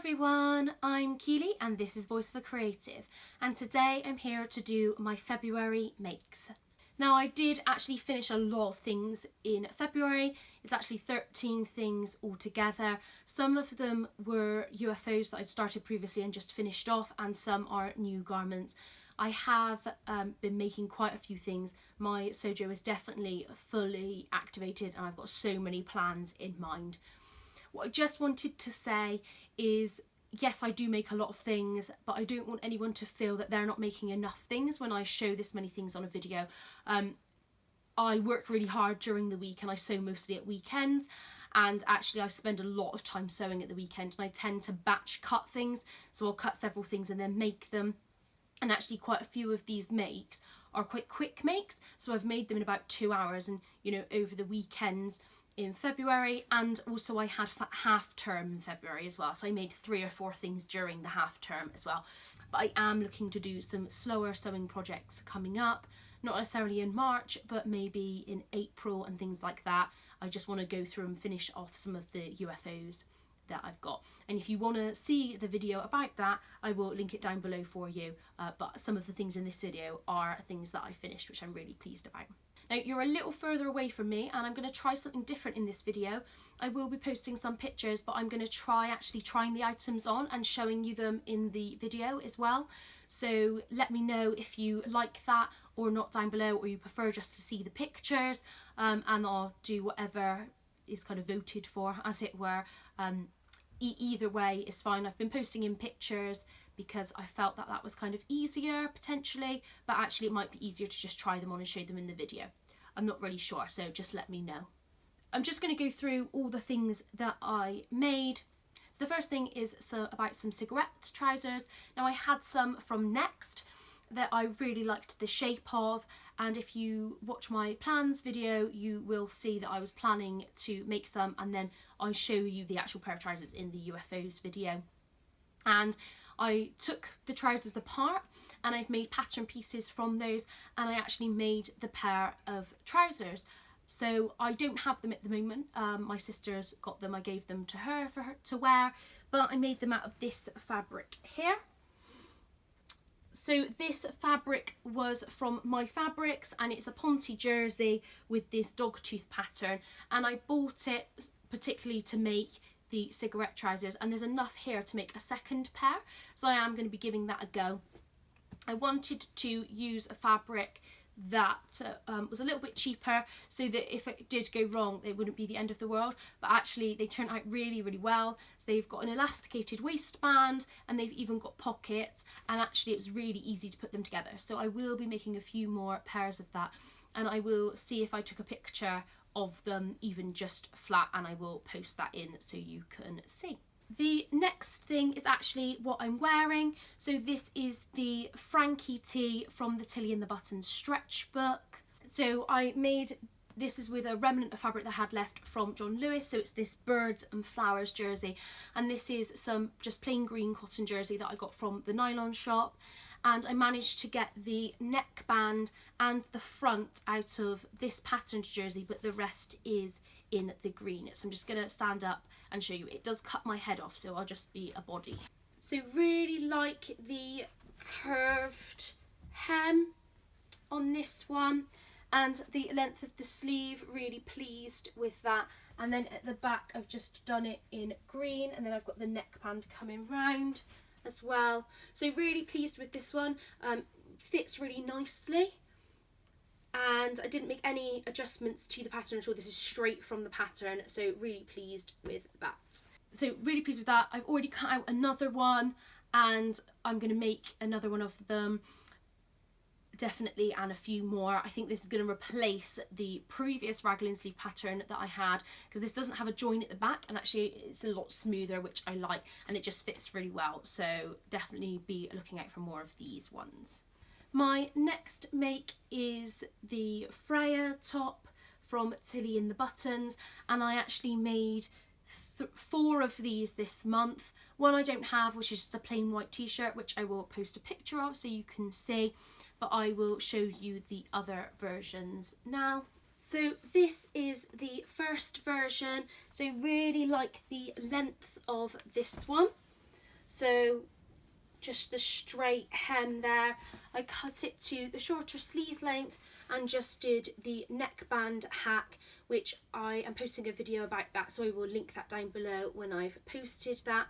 everyone, I'm Kealy and this is Voice of a Creative, and today I'm here to do my February makes. Now I did actually finish a lot of things in February. It's actually 13 things altogether. Some of them were UFOs that I'd started previously and just finished off, and some are new garments. I have been making quite a few things. My sewjo is definitely fully activated and I've got so many plans in mind. What I just wanted to say is, yes, I do make a lot of things, but I don't want anyone to feel that they're not making enough things when I show this many things on a video. I work really hard during the week and I sew mostly at weekends, and actually I spend a lot of time sewing at the weekend, and I tend to batch cut things, so I'll cut several things and then make them. And actually quite a few of these makes are quite quick makes, so I've made them in about 2 hours, and over the weekends in February, and also I had half term in February as well, so I made 3 or 4 things during the half term as well. But I am looking to do some slower sewing projects coming up, not necessarily in March, but maybe in April and things like that. I just want to go through and finish off some of the UFOs that I've got, and if you want to see the video about that, I will link it down below for you, but some of the things in this video are things that I finished, which I'm really pleased about. Now you're a little further away from me and I'm going to try something different in this video. I will be posting some pictures, but I'm going to try actually trying the items on and showing you them in the video as well. So let me know if you like that or not down below, or you prefer just to see the pictures, and I'll do whatever is kind of voted for, as it were. Either way is fine. I've been posting in pictures because I felt that that was kind of easier potentially, but actually it might be easier to just try them on and show them in the video. I'm not really sure, so just let me know. I'm just going to go through all the things that I made. So the first thing is about some cigarette trousers. Now I had some from Next that I really liked the shape of, and if you watch my plans video you will see that I was planning to make some, and then I show you the actual pair of trousers in the UFOs video. And I took the trousers apart and I've made pattern pieces from those, and I actually made the pair of trousers. So I don't have them at the moment. My sister's got them. I gave them to her for her to wear, but I made them out of this fabric here. So this fabric was from My Fabrics, and it's a Ponte jersey with this dogtooth pattern, and I bought it particularly to make the cigarette trousers, and there's enough here to make a second pair, so I am going to be giving that a go. I wanted to use a fabric that was a little bit cheaper, so that if it did go wrong it wouldn't be the end of the world, but actually they turned out really well. So they've got an elasticated waistband and they've even got pockets, and actually it was really easy to put them together. So I will be making a few more pairs of that, and I will see if I took a picture of them even just flat, and I will post that in so you can see. The next thing is actually what I'm wearing. So this is the Frankie tee from the Tilly and the Buttons stretch book. So I made, this is with a remnant of fabric that I had left from John Lewis, so it's this birds and flowers jersey, and this is some just plain green cotton jersey that I got from the Nylon shop, and I managed to get the neckband and the front out of this patterned jersey, but the rest is in the green. So I'm just going to stand up and show you. It does cut my head off, so I'll just be a body. So really like the curved hem on this one, and the length of the sleeve, really pleased with that. And then at the back I've just done it in green, and then I've got the neckband coming round as well. So really pleased with this one. Fits really nicely, and I didn't make any adjustments to the pattern at all. This is straight from the pattern, so really pleased with that. So really pleased with that. I've already cut out another one, and I'm going to make another one of them definitely, and a few more. I think this is going to replace the previous raglan sleeve pattern that I had, because this doesn't have a join at the back, and actually it's a lot smoother, which I like, and it just fits really well. So definitely be looking out for more of these ones. My next make is the Freya top from Tilly and the Buttons, and I actually made 4 of these this month. One I don't have, which is just a plain white t-shirt, which I will post a picture of so you can see, but I will show you the other versions now. So this is the first version, so really like the length of this one. So just the straight hem there. I cut it to the shorter sleeve length and just did the neckband hack, which I am posting a video about that, so I will link that down below when I've posted that.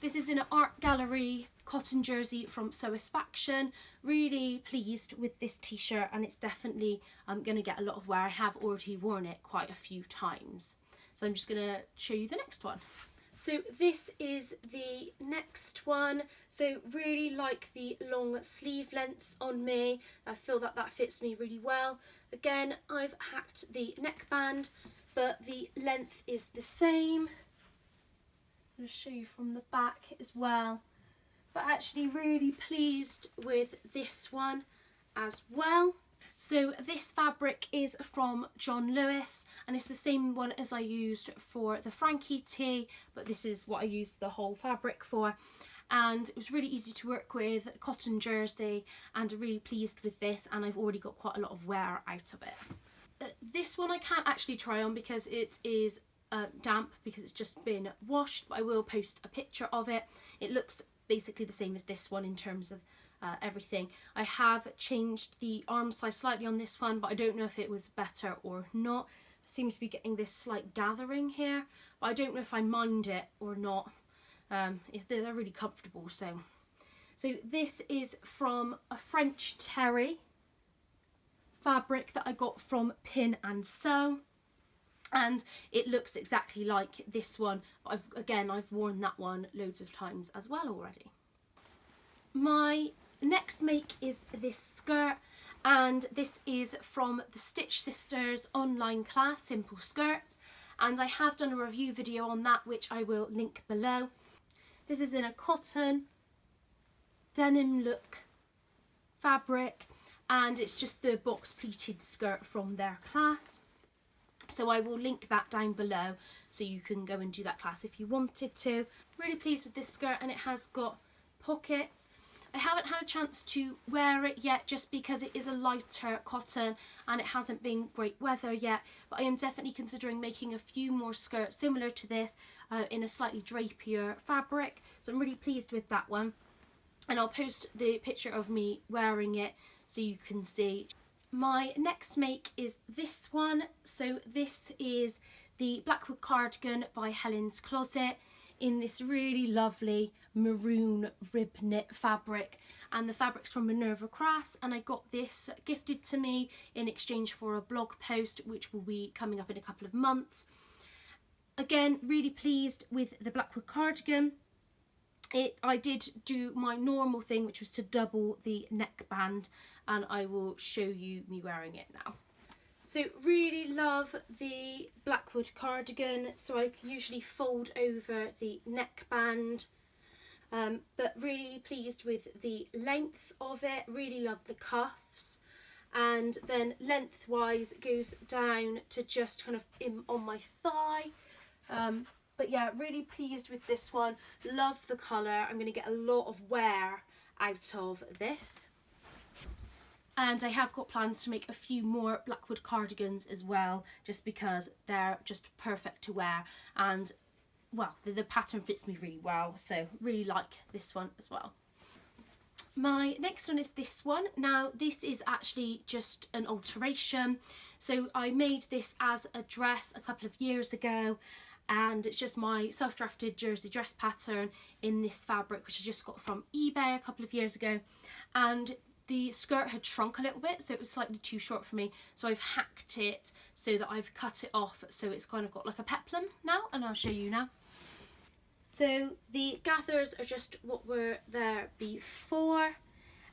This is in an art gallery cotton jersey from Sewisfaction. Really pleased with this t-shirt, and it's definitely going to get a lot of wear. I have already worn it quite a few times. So I'm just going to show you the next one. So this is the next one. So really like the long sleeve length on me. I feel that that fits me really well. Again, I've hacked the neckband, but the length is the same. I'm going to show you from the back as well. But actually really pleased with this one as well. So this fabric is from John Lewis, and it's the same one as I used for the Frankie tee, but this is what I used the whole fabric for. And it was really easy to work with, cotton jersey, and really pleased with this, and I've already got quite a lot of wear out of it. This one I can't actually try on because it is damp, because it's just been washed, but I will post a picture of it. It looks basically the same as this one in terms of everything. I have changed the arm size slightly on this one, but I don't know if it was better or not. I seem to be getting this slight gathering here, but I don't know if I mind it or not. They're really comfortable. So this is from a French terry fabric that I got from Pin and Sew, and it looks exactly like this one. But I've worn that one loads of times as well already. My next make is this skirt, and this is from the Stitch Sisters online class, Simple Skirts, and I have done a review video on that, which I will link below. This is in a cotton denim look fabric, and it's just the box pleated skirt from their class. So I will link that down below so you can go and do that class if you wanted to. Really pleased with this skirt, and it has got pockets. I haven't had a chance to wear it yet just because it is a lighter cotton and it hasn't been great weather yet, but I am definitely considering making a few more skirts similar to this in a slightly drapier fabric. So I'm really pleased with that one, and I'll post the picture of me wearing it so you can see. My next make is this one. So this is the Blackwood cardigan by Helen's Closet in this really lovely maroon rib knit fabric, and the fabric's from Minerva Crafts, and I got this gifted to me in exchange for a blog post which will be coming up in a couple of months. Again, really pleased with the Blackwood cardigan. I did do my normal thing, which was to double the neckband, and I will show you me wearing it now. So really love the Blackwood cardigan, so I usually fold over the neckband, but really pleased with the length of it. Really love the cuffs, and then lengthwise it goes down to just kind of on my thigh. But yeah, really pleased with this one. Love the colour. I'm going to get a lot of wear out of this. And I have got plans to make a few more Blackwood cardigans as well, just because they're just perfect to wear, and well, the pattern fits me really well, so really like this one as well. My next one is this one. Now this is actually just an alteration. So I made this as a dress a couple of years ago, and it's just my self-drafted jersey dress pattern in this fabric, which I just got from eBay a couple of years ago, and the skirt had shrunk a little bit, so it was slightly too short for me, so I've hacked it so that I've cut it off, so it's kind of got like a peplum now, and I'll show you now. So the gathers are just what were there before,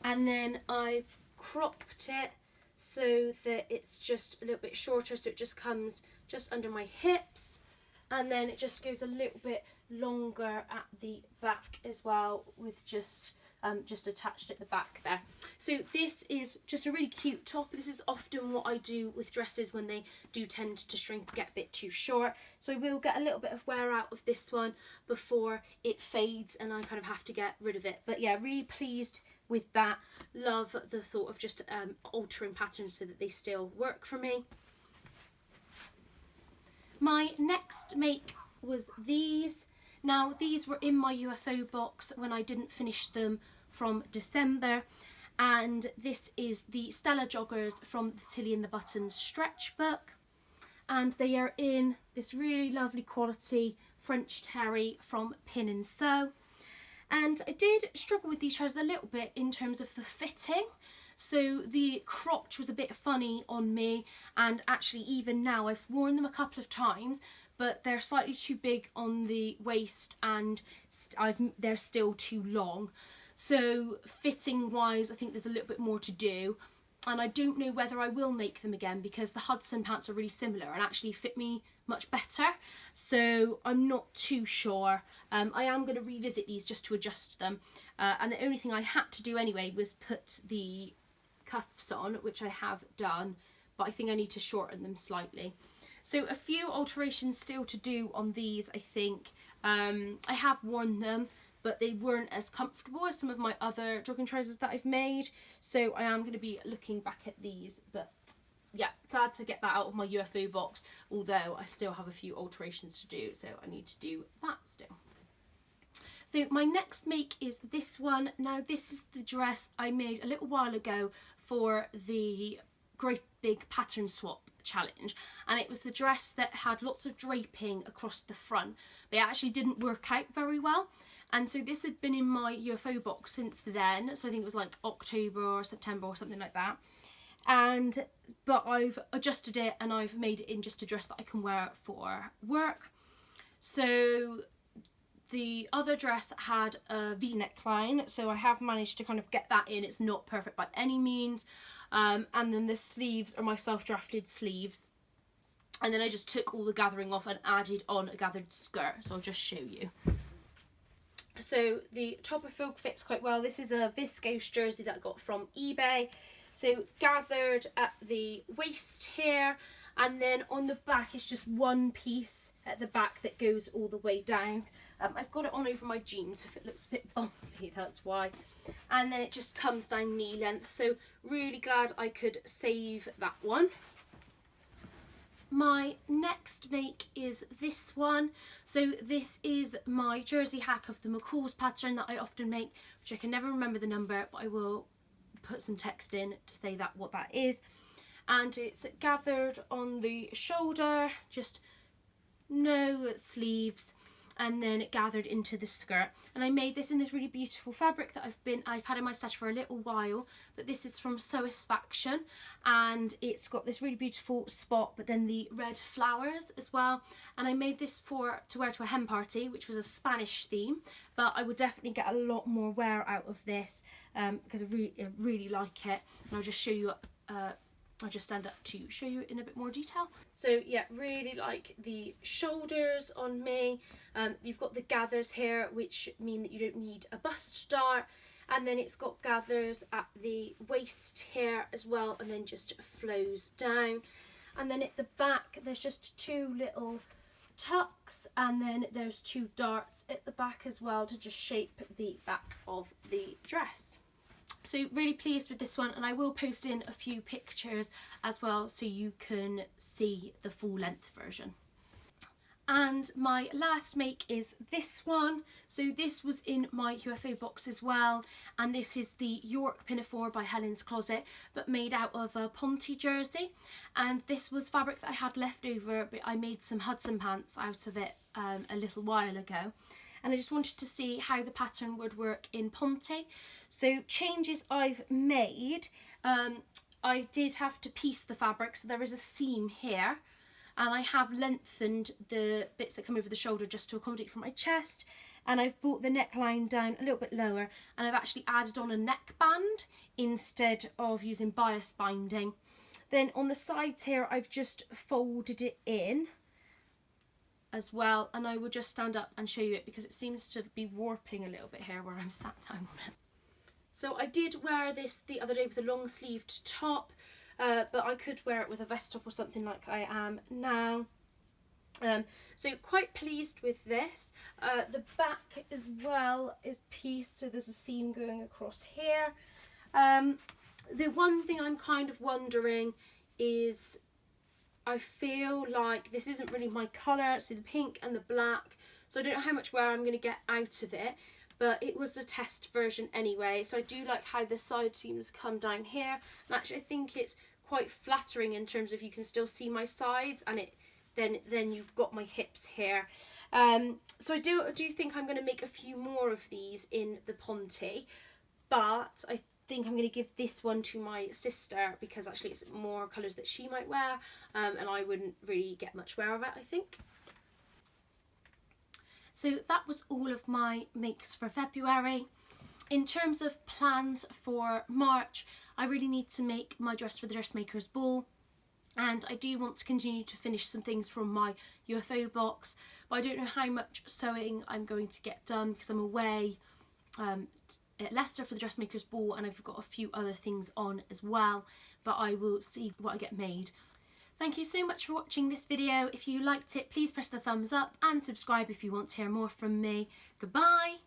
and then I've cropped it so that it's just a little bit shorter, so it just comes just under my hips, and then it just goes a little bit longer at the back as well, with just attached at the back there. So this is just a really cute top. This is often what I do with dresses when they do tend to shrink, get a bit too short. So I will get a little bit of wear out of this one before it fades and I kind of have to get rid of it. But yeah, really pleased with that. Love the thought of just altering patterns so that they still work for me. My next make was these. Now these were in my UFO box when I didn't finish them from December, and this is the Stella joggers from the Tilly and the Buttons stretch book, and they are in this really lovely quality French terry from Pin and Sew. And I did struggle with these trousers a little bit in terms of the fitting. So the crotch was a bit funny on me, and actually even now I've worn them a couple of times, but they're slightly too big on the waist, and they're still too long. So fitting wise, I think there's a little bit more to do, and I don't know whether I will make them again, because the Hudson pants are really similar and actually fit me much better. So I'm not too sure. I am going to revisit these just to adjust them, and the only thing I had to do anyway was put the cuffs on, which I have done, but I think I need to shorten them slightly. So a few alterations still to do on these, I think. I have worn them, but they weren't as comfortable as some of my other jogging trousers that I've made. So I am going to be looking back at these, but yeah, glad to get that out of my UFO box, although I still have a few alterations to do, so I need to do that still. So my next make is this one. Now this is the dress I made a little while ago for the Great Big Pattern Swap challenge, and it was the dress that had lots of draping across the front, but it actually didn't work out very well. And so this had been in my UFO box since then, so I think it was like October or September or something like that. But I've adjusted it and I've made it in just a dress that I can wear for work. So the other dress had a V-neck line, so I have managed to kind of get that in. It's not perfect by any means. And then the sleeves are my self-drafted sleeves. And then I just took all the gathering off and added on a gathered skirt. So I'll just show you. So the top I feel fits quite well. This is a viscose jersey that I got from eBay. So gathered at the waist here, and then on the back it's just one piece at the back that goes all the way down. I've got it on over my jeans, so if it looks a bit bumpy, that's why. And then it just comes down knee length, so really glad I could save that one. My next make is this one. So this is my jersey hack of the Mccalls pattern that I often make, which I can never remember the number, but I will put some text in to say that what that is. And it's gathered on the shoulder, just no sleeves, and then it gathered into the skirt. And I made this in this really beautiful fabric that I've had in my stash for a little while, but this is from Sewisfaction, and it's got this really beautiful spot, but then the red flowers as well. And I made this to wear to a hen party, which was a Spanish theme, but I would definitely get a lot more wear out of this, because I really like it. And I'll just show you up. I'll just stand up to show you in a bit more detail. So yeah, really like the shoulders on me. You've got the gathers here, which mean that you don't need a bust dart, and then it's got gathers at the waist here as well, and then just flows down. And then at the back there's just two little tucks, and then there's two darts at the back as well to just shape the back of the dress. So really pleased with this one, and I will post in a few pictures as well so you can see the full length version. And my last make is this one. So this was in my UFO box as well, and this is the York Pinafore by Helen's Closet, but made out of a Ponte jersey. And this was fabric that I had left over, but I made some Hudson pants out of it a little while ago. And I just wanted to see how the pattern would work in Ponte. So changes I've made, I did have to piece the fabric, so there is a seam here, and I have lengthened the bits that come over the shoulder just to accommodate for my chest, and I've brought the neckline down a little bit lower, and I've actually added on a neckband instead of using bias binding. Then on the sides here I've just folded it in as well, and I will just stand up and show you it because it seems to be warping a little bit here where I'm sat down on it. So I did wear this the other day with a long sleeved top, but I could wear it with a vest top or something like I am now. So quite pleased with this. The back as well is pieced, so there's a seam going across here. The one thing I'm kind of wondering is, I feel like this isn't really my colour, so the pink and the black so I don't know how much wear I'm going to get out of it, but it was a test version anyway. So I do like how the side seams come down here, and actually I think it's quite flattering in terms of you can still see my sides, and it then you've got my hips here. So I do think I'm going to make a few more of these in the Ponte, but I think I'm going to give this one to my sister because actually it's more colours that she might wear, and I wouldn't really get much wear of it, I think. So that was all of my makes for February. In terms of plans for March, I really need to make my dress for the dressmaker's ball, and I do want to continue to finish some things from my UFO box, but I don't know how much sewing I'm going to get done because I'm away at Leicester for the dressmaker's ball, and I've got a few other things on as well, but I will see what I get made. Thank you so much for watching this video. If you liked it, please press the thumbs up and subscribe if you want to hear more from me. Goodbye!